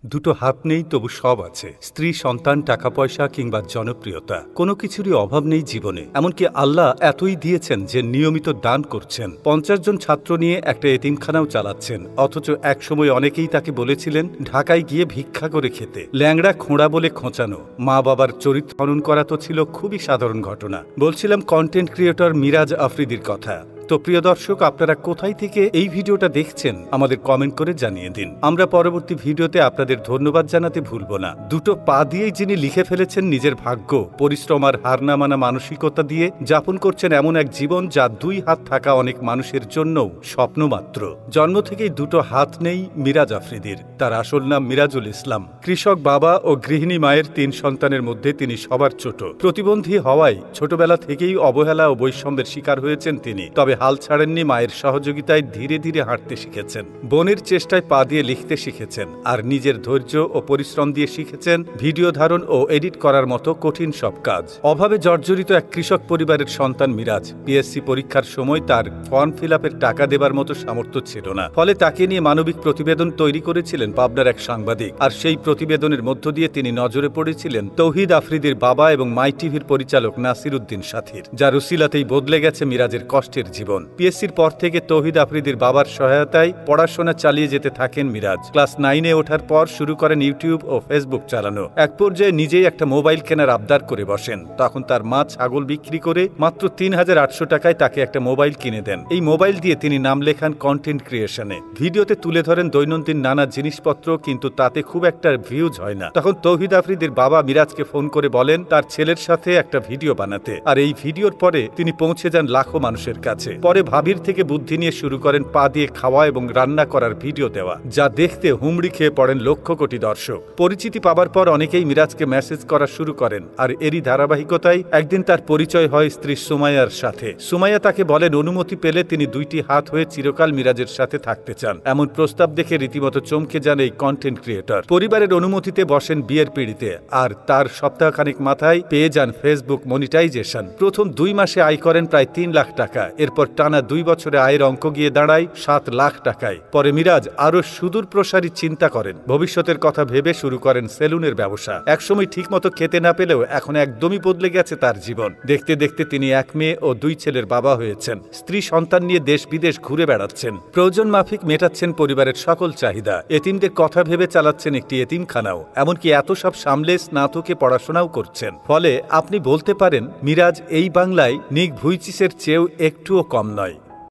দুটো হাত নেই তবু সব আছে। স্ত্রী, সন্তান, টাকা পয়সা কিংবা জনপ্রিয়তা, কোনো কিছুরই অভাব নেই জীবনে। এমনকি আল্লাহ এতই দিয়েছেন যে নিয়মিত দান করছেন। 50 জন ছাত্র নিয়ে একটা এতিমখানাও চালাচ্ছেন। অথচ একসময় অনেকেই তাকে বলেছিলেন ঢাকায় গিয়ে ভিক্ষা করে খেতে। ল্যাংড়া খোঁড়া বলে খোঁচানো, মা বাবার চরিত্র হনন করা তো ছিল খুবই সাধারণ ঘটনা। বলছিলাম কন্টেন্ট ক্রিয়েটর মিরাজ আফ্রিদির কথা। তো প্রিয় দর্শক, আপনারা কোথায় থেকে এই ভিডিওটা দেখছেন আমাদের কমেন্ট করে জানিয়ে দিন। আমরা পরবর্তী ভিডিওতে আপনাদের ধন্যবাদ জানাতে ভুলব না। দুটো পা দিয়েই যিনি লিখে ফেলেছেন নিজের ভাগ্য, পরিশ্রম আর হার না মানা মানসিকতা দিয়ে যাপন করছেন এমন এক জীবন যা দুই হাত থাকা অনেক মানুষের জন্যও স্বপ্ন মাত্র। জন্ম থেকেই দুটো হাত নেই মিরাজ আফ্রিদির। তার আসল নাম মিরাজুল ইসলাম। কৃষক বাবা ও গৃহিণী মায়ের 3 সন্তানের মধ্যে তিনি সবার ছোট। প্রতিবন্ধী হওয়ায় ছোটবেলা থেকেই অবহেলা ও বৈষম্যের শিকার হয়েছেন তিনি। তবে হাল ছাড়েননি, মায়ের সহযোগিতায় ধীরে ধীরে হাঁটতে শিখেছেন, বোনের চেষ্টায় পা দিয়ে লিখতে শিখেছেন, আর নিজের ধৈর্য ও পরিশ্রম দিয়ে শিখেছেন ভিডিও ধারণ ও এডিট করার মতো কঠিন সব কাজ। অভাবে জর্জরিত এক কৃষক পরিবারের সন্তান মিরাজ। পিএসসি পরীক্ষার সময় তার ফর্ম ফিল আপের টাকা দেবার মতো সামর্থ্য ছিল না। ফলে তাকে নিয়ে মানবিক প্রতিবেদন তৈরি করেছিলেন পাবনার এক সাংবাদিক। আর সেই প্রতিবেদনের মধ্য দিয়ে তিনি নজরে পড়েছিলেন তৌহিদ আফ্রিদির বাবা এবং মাই টিভির পরিচালক নাসির উদ্দিন সাথীর, যার উসিলাতেই বদলে গেছে মিরাজের কষ্টের জীবন। পিএসসির পর থেকে তৌহিদ আফ্রিদির বাবার সহায়তায় পড়াশোনা চালিয়ে যেতে থাকেন মিরাজ। ক্লাস 9-এ ওঠার পর শুরু করেন ইউটিউব ও ফেসবুক চালানো। এক পর্যায়ে নিজেই একটা মোবাইল কেনার আবদার করে বসেন। তখন তার মা ছাগল বিক্রি করে মাত্র 3800 টাকায় তাকে একটা মোবাইল কিনে দেন। এই মোবাইল দিয়ে তিনি নাম লেখান কন্টেন্ট ক্রিয়েশনে। ভিডিওতে তুলে ধরেন দৈনন্দিন নানা জিনিসপত্র, কিন্তু তাতে খুব একটা ভিউজ হয় না। তখন তৌহিদ আফ্রিদির বাবা মিরাজকে ফোন করে বলেন তার ছেলের সাথে একটা ভিডিও বানাতে। আর এই ভিডিওর পরে তিনি পৌঁছে যান লাখো মানুষের কাছে। পরে ভাবির থেকে বুদ্ধি নিয়ে শুরু করেন পা দিয়ে খাওয়া এবং রান্না করার ভিডিও দেওয়া, যা দেখতে হুমড়ি খেয়ে পড়েন লক্ষ কোটি দর্শক। পরিচিতি পাবার পর অনেকেই মিরাজকে মেসেজ করা শুরু করেন। আর এরই ধারাবাহিকতায় একদিন তার পরিচয় হয় স্ত্রী সুমাইয়ার সাথে। সুমাইয়া তাকে বলেন অনুমতি পেলে তিনি 2টি হাত হয়ে চিরকাল মিরাজের সাথে থাকতে চান। এমন প্রস্তাব দেখে রীতিমতো চমকে যান এই কন্টেন্ট ক্রিয়েটর। পরিবারের অনুমতিতে বসেন বিয়ের পিঁড়িতে। আর তার সপ্তাহখানেক মাথায় পেয়ে যান ফেসবুক মনিটাইজেশন। প্রথম 2 মাসে আয় করেন প্রায় 3 লাখ টাকা। এরপর টানা 2 বছরে আয়ের অঙ্ক গিয়ে দাঁড়ায় 7 লাখ টাকায়। পরে মিরাজ আরো সুদূর প্রসারী চিন্তা করেন। ভবিষ্যতের কথা ভেবে শুরু করেন সেলুনের ব্যবসা। একসময় ঠিকমতো খেতে না পেলেও এখন একদমই বদলে গেছে তার জীবন। দেখতে দেখতে তিনি 1 মেয়ে ও 2 ছেলের বাবা হয়েছেন। স্ত্রী সন্তান নিয়ে দেশ বিদেশ ঘুরে বেড়াচ্ছেন। প্রয়োজন মাফিক মেটাচ্ছেন পরিবারের সকল চাহিদা। এতিমদের কথা ভেবে চালাচ্ছেন একটি এতিমখানাও। এমনকি এত সব সামলে স্নাতকে পড়াশোনাও করছেন। ফলে আপনি বলতে পারেন মিরাজ এই বাংলায় নিক ভুইচিসের চেয়েও একটুও কম নয়।